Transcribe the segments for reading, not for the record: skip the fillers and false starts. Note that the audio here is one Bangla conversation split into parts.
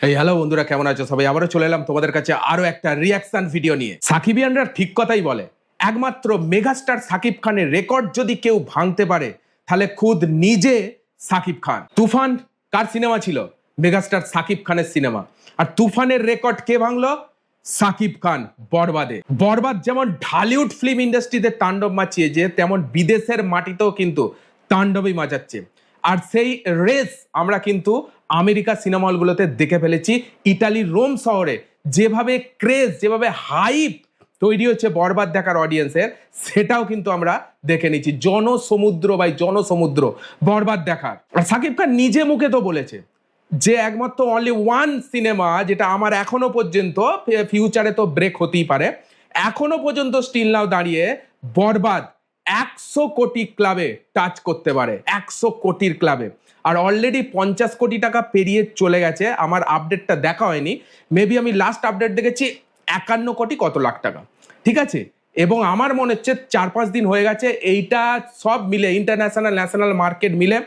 এই হ্যালো বন্ধুরা, কেমন আছো সবাই? আবারও চলে এলাম তোমাদের কাছে আরো একটা রিয়াকশন ভিডিও নিয়ে। সাকিবিয়ানরা ঠিক কথাই বলে, একমাত্র মেগাস্টার সাকিব খানের রেকর্ড যদি কেউ ভাঙতে পারে তাহলে খুদ নিজে সাকিব খান। তুফান কার সিনেমা ছিল? মেগাস্টার সাকিব খানের সিনেমা। আর তুফানের রেকর্ড কে ভাঙলো? সাকিব খান বরবাদে। বরবাদ যেমন ঢালিউড ফিল্ম ইন্ডাস্ট্রিতে তাণ্ডব মাচিয়েছে, তেমন বিদেশের মাটিতেও কিন্তু তাণ্ডবই মাচাচ্ছে। আর সেই রেস আমরা কিন্তু আমেরিকা সিনেমা হলগুলোতে দেখে ফেলেছি। ইতালির রোম শহরে যেভাবে ক্রেজ, যেভাবে হাইপ তৈরি হচ্ছে বরবাদ দেখার অডিয়েন্সের, সেটাও কিন্তু আমরা দেখে নিচ্ছি। জনসমুদ্র ভাই, জনসমুদ্র বরবাদ দেখার। আর সাকিব খান নিজে মুখে তো বলেছে যে একমাত্র অনলি ওয়ান সিনেমা যেটা আমার এখনো পর্যন্ত, ফিউচারে তো ব্রেক হতেই পারে, এখনো পর্যন্ত স্টিল নাও দাঁড়িয়ে বরবাদ 100 কোটি ক্লাবে টাচ করতে পারে, 100 কোটির ক্লাবে। আর অলরেডি 50 কোটি টাকা পেরিয়ে চলে গেছে। আমার আপডেটটা দেখা হয়নি, মেবি আমি লাস্ট আপডেট দেখেছি 51 কোটি কত লাখ টাকা, ঠিক আছে। এবং আমার মনে হচ্ছে 4-5 দিন হয়ে গেছে, এইটা সব মিলে ইন্টারন্যাশনাল ন্যাশনাল মার্কেট মিলে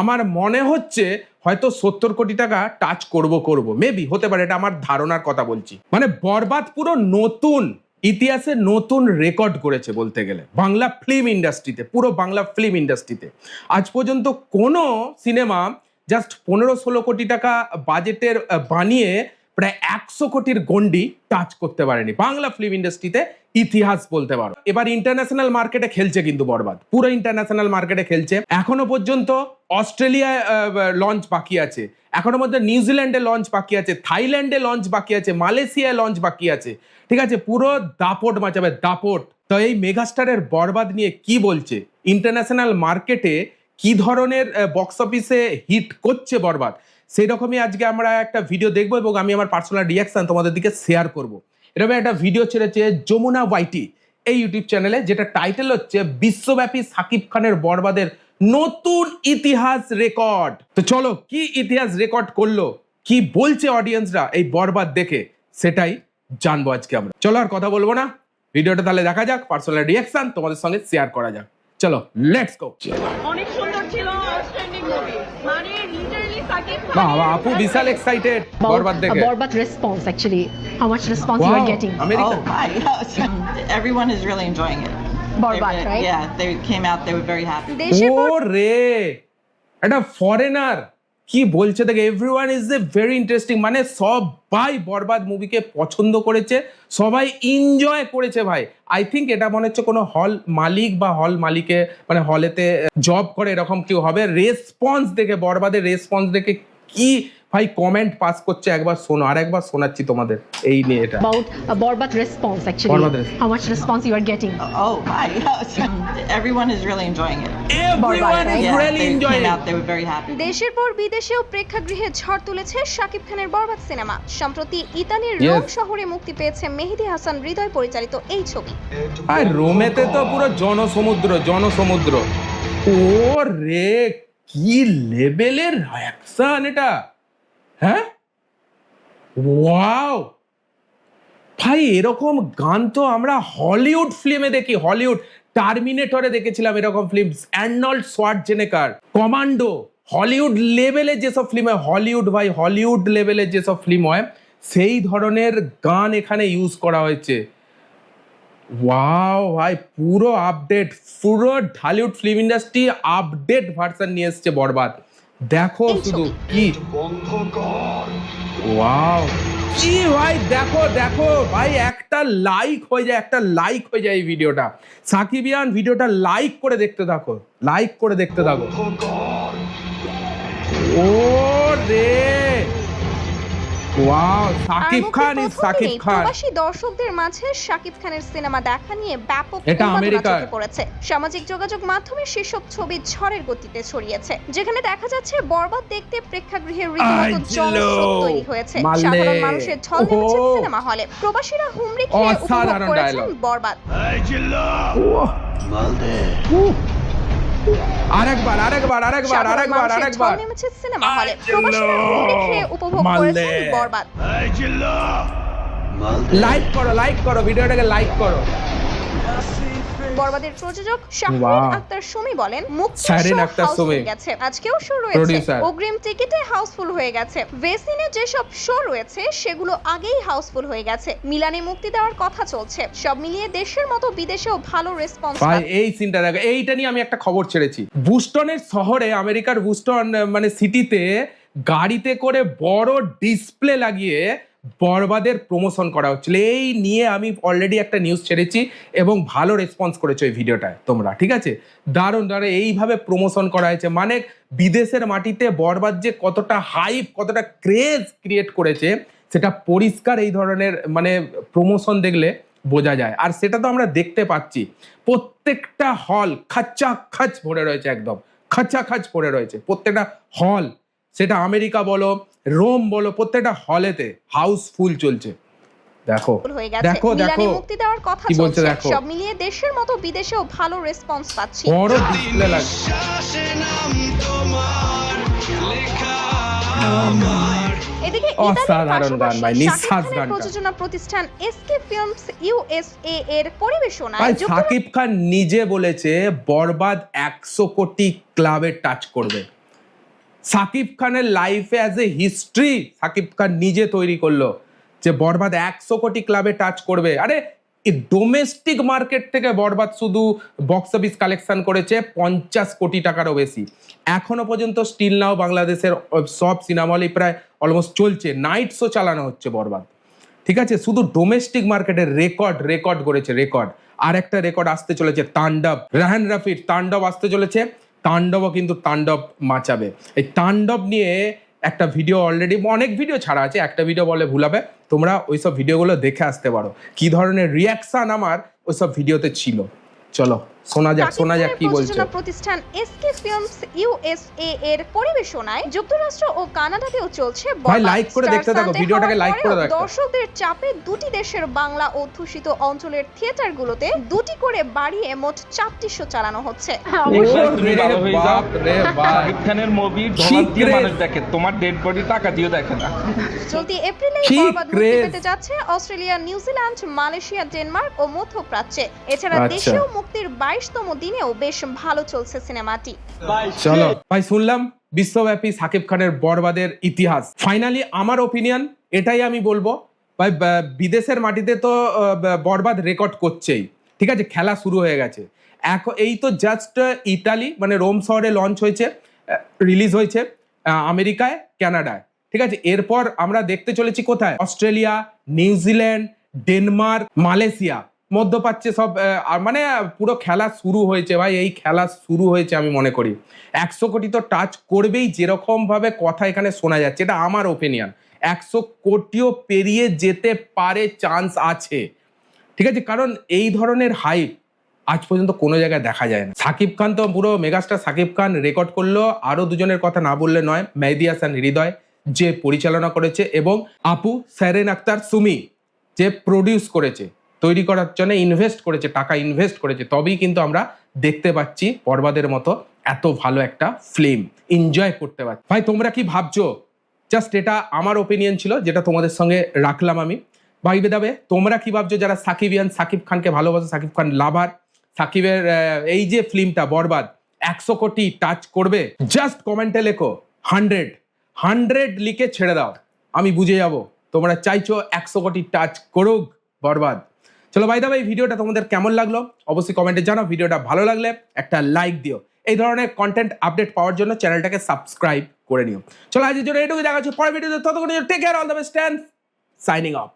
আমার মনে হচ্ছে হয়তো 70 কোটি টাকা টাচ করব, মেবি হতে পারে, এটা আমার ধারণার কথা বলছি। মানে বরবাদ পুরো নতুন ইতিহাসে নতুন রেকর্ড করেছে বলতে গেলে বাংলা ফিল্ম ইন্ডাস্ট্রিতে, পুরো বাংলা ফিল্ম ইন্ডাস্ট্রিতে। আজ পর্যন্ত কোনো সিনেমা জাস্ট 15-16 কোটি টাকা বাজেটের বানিয়ে প্রায় 100 কোটির গন্ডি টাচ করতে পারেনি বাংলা ফিল্ম ইন্ডাস্ট্রিতে, ইতিহাস বলতে পারো। এবার ইন্টারন্যাশনাল মার্কেটে খেলছে কিন্তু বরবাদ, পুরো ইন্টারন্যাশনাল মার্কেটে খেলছে। এখনো পর্যন্ত অস্ট্রেলিয়ায় লঞ্চ বাকি আছে, এখনো মধ্যে নিউজিল্যান্ডে লঞ্চ বাকি আছে, থাইল্যান্ডে লঞ্চ বাকি আছে, মালয়েশিয়ায় লঞ্চ বাকি আছে, ঠিক আছে। পুরো দাপট মাচাবে, দাপট। তো এই মেগাস্টারের বরবাদ নিয়ে কি বলছে, ইন্টারন্যাশনাল মার্কেটে কি ধরনের বক্স অফিসে হিট করছে বরবাদ, সেই রকমই আজকে আমরা একটা ভিডিও দেখবো এবং আমি আমার পার্সোনাল রিয়াকশন তোমাদের দিকে শেয়ার করব। এরকম একটা ভিডিও ছেড়েছে যমুনা ওয়াইটি এই ইউটিউব চ্যানেলে, যেটা টাইটেল হচ্ছে বিশ্বব্যাপী সাকিব খানের বরবাদের নতুন ইতিহাস রেকর্ড। তো চলো, কি ইতিহাস রেকর্ড করলো, কি বলছে অডিয়েন্সরা এই বরবাদ দেখে, সেটাই জানবো আজকে আমরা। চলো আর কথা বলবো না, ভিডিওটা তাহলে দেখা যাক, পার্সোনাল রিয়াকশন তোমাদের সঙ্গে শেয়ার করা যাক। চলো লেটস গো। অনেক সুন্দর ছিল, আউটস্ট্যান্ডিং মুভি। মানে লিটারালি সাকিব খান। বাবা, আপু বিশাল এক্সাইটেড বরবাদ দেখে। Borbat response actually. How much response you are getting? America. Oh my gosh. Everyone is really enjoying it. Borbat, They- right? Yeah, they came out, they were very happy. ও রে, একটা ফরেনার কি বলছে দেখে, everyone is a very interesting. মানে সবাই বরবাদ মুভিকে পছন্দ করেছে, সবাই এনজয় করেছে ভাই। আই থিঙ্ক এটা মনে হচ্ছে কোনো হল মালিক বা হল মালিকে, মানে হলেতে জব করে এরকম কেউ হবে। রেসপন্স দেখে, বরবাদের রেসপন্স দেখে কি ভাই কমেন্ট পাস করছে, একবার শোনো, আর একবার শোনাচ্ছি তোমাদের এই নিয়ে এটা। About Borbat response actually. Borbat response. How much response you are getting? Oh my gosh. Everyone is really enjoying it. Everyone is Yeah, really they enjoying. came out, they were very happy. দেশের পর বিদেশেও প্রেক্ষাগৃহে ঝড় তুলেছে শাকিব খানের বরবাদ সিনেমা। সম্প্রতি ইতালির Yes. রোম শহরে মুক্তি পেয়েছে মেহেদী হাসান হৃদয় পরিচালিত এই ছবি। আর রোমেতে তো পুরো জনসমুদ্র, জনসমুদ্র। ও রে, কি লেভেলের অ্যাকশন এটা, হ্যাঁ ওয়াও ভাই। এরকম গান তো আমরা হলিউড ফিল্মে দেখি, হলিউড টার্মিনেটরে দেখেছিলাম এরকম ফিল্ম, আর্নল্ড সোয়ার্জনেগার, কমান্ডো। হলিউড লেভেলে যেসব ফিল্ম হয়, হলিউড ভাই, হলিউড লেভেলের যেসব ফিল্ম হয়, সেই ধরনের গান এখানে ইউজ করা হয়েছে। ওয়াও ভাই, পুরো আপডেট, পুরো Dhallywood film industry update version নিয়ে এসছে বরবাদ। দেখো শুধু কি, ওয়াও কি ভাই, দেখো দেখো ভাই, একটা লাইক হয়ে যায়, একটা লাইক হয়ে যায় এই ভিডিওটা। সাকিবিয়ান ভিডিওটা লাইক করে দেখতে থাকো, লাইক করে দেখতে থাকো। ও রে, ওয়াও, সাকিব খান ইজ সাকিব খান। প্রবাসী দর্শকদের মাঝে শাকিব খানের সিনেমা দেখা নিয়ে ব্যাপক এটা উন্মাদনা আমেরিকার। চোখে পড়েছে। সামাজিক যোগাযোগ মাধ্যমে সেসব ছবি ঝড়ের গতিতে ছড়িয়েছে, যেখানে দেখা যাচ্ছে বরবাদ দেখতে প্রেক্ষাগৃহে রীতিমতো জনস্রোত তৈরি হয়েছে। মারলে। সাধারণ মানুষের ঢল নেমেছে ওহো। সিনেমা হলে। প্রবাসীরা হুমড়ি খেয়ে উপভোগ অসাধারণ করেছেন dialogue। বরবাদ। আরেকবার আরেকবার আরেকবার সাধারণ আরেকবার মানুষের আরেকবার। ঢল নেমেছে সিনেমা হলে। প্রবাসীরা হুমড়ি খেয়ে উপভোগ মারলে। করেছেন বরবাদ। লাইক করো, লাইক করো, ভিডিওটাকে লাইক করো। বরবাদের প্রযোজক শাহরিন Wow. আক্তার সুমি বলেন মুক্তি শাহরিন শো আক্তার হাউসফুল সুমি। গেছে, আজকেও শো রয়েছে, Producer. অগ্রিম টিকিটে হাউসফুল হয়ে গেছে, ভেসিনে যেসব শো রয়েছে সেগুলো আগেই হাউসফুল হয়ে গেছে, মিলানে মুক্তি দেওয়ার কথা চলছে, সব মিলিয়ে দেশের মতো বিদেশেও ভালো রেসপন্স ভাই এই সিনটা দেখো, এইটা নিয়ে আমি একটা খবর ছেড়েছি। বুস্টনের শহরে, আমেরিকার বুস্টন মানে সিটিতে গাড়িতে করে বড় ডিসপ্লে লাগিয়ে বরবাদের প্রমোশন করা হচ্ছিল। এই নিয়ে আমি অলরেডি একটা নিউজ ছেড়েছি এবং ভালো রেসপন্স করেছো এই ভিডিওটায় তোমরা, ঠিক আছে? দারুণ দারুণ এইভাবে প্রমোশন করা হয়েছে, মানে বিদেশের মাটিতে বরবাদ যে কতটা হাইপ, কতটা ক্রেজ ক্রিয়েট করেছে সেটা পরিষ্কার এই ধরনের মানে প্রমোশন দেখলে বোঝা যায়। আর সেটা তো আমরা দেখতে পাচ্ছি, প্রত্যেকটা হল খাচ ভরে রয়েছে, একদম খাচ ভরে রয়েছে প্রত্যেকটা হল, সেটা আমেরিকা বলো, রোম বলো, প্রত্যেকটা হলেতে হাউসফুল চলছে। দেখো হয়ে গেছে, দেখো মিলানে দেখো মুক্তি দেওয়ার কথা কি বলছে চলছে, দেখো, সব মিলিয়ে দেশের মতো বিদেশেও ভালো রেসপন্স পাচ্ছি। বড় ডিসপ্লে লাগছে। এদিকে অসাধারণ গান ভাই, নিঃশ্বাস গানটা। প্রযোজনা প্রতিষ্ঠান এসকে ফিল্মস ইউএসএ এর ভাই পরিবেশনায় সাকিব খান নিজে বলেছে বরবাদ 100 কোটি ক্লাবে টাচ করবে। সাকিব খানের লাইফে as a history Shakib Khan নিজে তৈরি করলো যে বরবাদ 100 কোটি ক্লাবে টাচ করবে। আরে এই ডোমেস্টিক মার্কেট থেকে বরবাদ শুধু বক্স অফিস কালেকশন করেছে 50 কোটি টাকারও বেশি। এখনো পর্যন্ত স্টিল নাও বাংলাদেশের সব সিনেমা হলে প্রায় অলমোস্ট চলছে, নাইট শো চালানো হচ্ছে বরবাদ, ঠিক আছে? শুধু ডোমেস্টিক মার্কেটের রেকর্ড করেছে, রেকর্ড। আর একটা রেকর্ড আসতে চলেছে, তাণ্ডব, রাহান রাফির তাণ্ডব আসতে চলেছে, তাণ্ডবও কিন্তু তাণ্ডব মাচাবে। এই তাণ্ডব নিয়ে একটা ভিডিও অলরেডি, অনেক ভিডিও ছাড়া আছে, একটা ভিডিও বলে ভুলাবে, তোমরা ওইসব ভিডিওগুলো দেখে আসতে পারো কি ধরনের রিয়াকশন আমার ওইসব ভিডিওতে ছিল। চলো শোনা যাক কি বলছে। প্রযোজনা প্রতিষ্ঠান এসকে ফিল্মস ইউএসএ এর পরিবেশনায় যুক্তরাষ্ট্র ও কানাডাতেও চলছে ভাই লাইক করে দেখতে থাকো, ভিডিওটাকে লাইক করে দেখো। দর্শকদের চাপে দুটি দেশের বাংলা অধ্যুষিত অঞ্চলের থিয়েটারগুলোতে দুটি করে বাড়িয়ে মোট 4টি শো চালানো হচ্ছে। তুমি ভালো হয়ে যাও। বাপ রে বাপ। শাকিব খানের মুভি ডলার দিয়ে মানুষ দেখে, তোমার ডেড বডি টাকা দিয়ে দেখে না। চলতি এপ্রিলে কি বরবাদ মুক্তি craze! পেতে যাচ্ছে অস্ট্রেলিয়া, নিউজিল্যান্ড, মালয়েশিয়া, ডেনমার্ক ও মধ্যপ্রাচ্যে। এছাড়া আচ্ছা। দেশেও মুক্তির 22তম দিনেও বেশ ভালো চলছে সিনেমাটি। চলো ভাই, শুনলাম বিশ্বব্যাপী সাকিব খানের বরবাদের ইতিহাস। ফাইনালি আমার ওপিনিয়ন এটাই আমি বলবো, ভাই বিদেশের মাটিতে তো বরবাদ রেকর্ড করছেই, ঠিক আছে? খেলা শুরু হয়ে গেছে। এখন এই তো জাস্ট ইতালি মানে রোম শহরে লঞ্চ হয়েছে, রিলিজ হয়েছে, আমেরিকায়, কানাডায়, ঠিক আছে? এরপর আমরা দেখতে চলেছি কোথায়? অস্ট্রেলিয়া, নিউজিল্যান্ড, ডেনমার্ক, মালয়েশিয়া, মধ্যপ্রাচ্যে সব মানে পুরো খেলা শুরু হয়েছে ভাই। এই খেলা শুরু হয়েছে, আমি মনে করি 100 কোটি তো টাচ করবেই, যেরকম ভাবে কথা এখানে শোনা যাচ্ছে, এটা আমার ওপিনিয়ন। 100 কোটিও পেরিয়ে যেতে পারে, চান্স আছে, ঠিক আছে? কারণ এই ধরনের হাইপ আজ পর্যন্ত কোনো জায়গায় দেখা যায় না। সাকিব খান তো পুরো মেগাস্টার, সাকিব খান রেকর্ড করলো। আরো দুজনের কথা না বললে নয়, মেহেদী হাসান হৃদয় যে পরিচালনা করেছে এবং আপু শাহরিন আক্তার সুমি যে প্রডিউস করেছে, তৈরি করার জন্য টাকা ইনভেস্ট করেছে, তবেই কিন্তু আমরা দেখতে পাচ্ছি বরবাদের মতো এত ভালো একটা ফিল্ম এনজয় করতে পারছি। ভাই তোমরা কি ভাবছো? জাস্ট এটা আমার ওপিনিয়ন ছিল, যেটা তোমাদের সঙ্গে রাখলাম আমি। ভাই বেদাবে তোমরা কি ভাবছো? যারা সাকিবিয়ান, সাকিব খানকে ভালোবাসো, সাকিব খান লাভার, সাকিবের এই যে ফিল্মটা বরবাদ 100 কোটি টাচ করবে, জাস্ট কমেন্টে লেখো 100 লিখে ছেড়ে দাও, আমি বুঝে যাব তোমরা চাইছো 100 কোটি টাচ করুক বরবাদ। চলো ভাই দাদা, এই ভিডিওটা তোমাদের কেমন লাগলো অবশ্যই কমেন্টে জানাও। ভিডিওটা ভালো লাগলে একটা লাইক দিও। এই ধরনের কন্টেন্ট আপডেট পাওয়ার জন্য চ্যানেলটাকে সাবস্ক্রাইব করে নিও। চলো আজকের জন্য এটুকুই, দেখা হচ্ছে পরের ভিডিওতে। ততক্ষণ take care, all the best, signing of.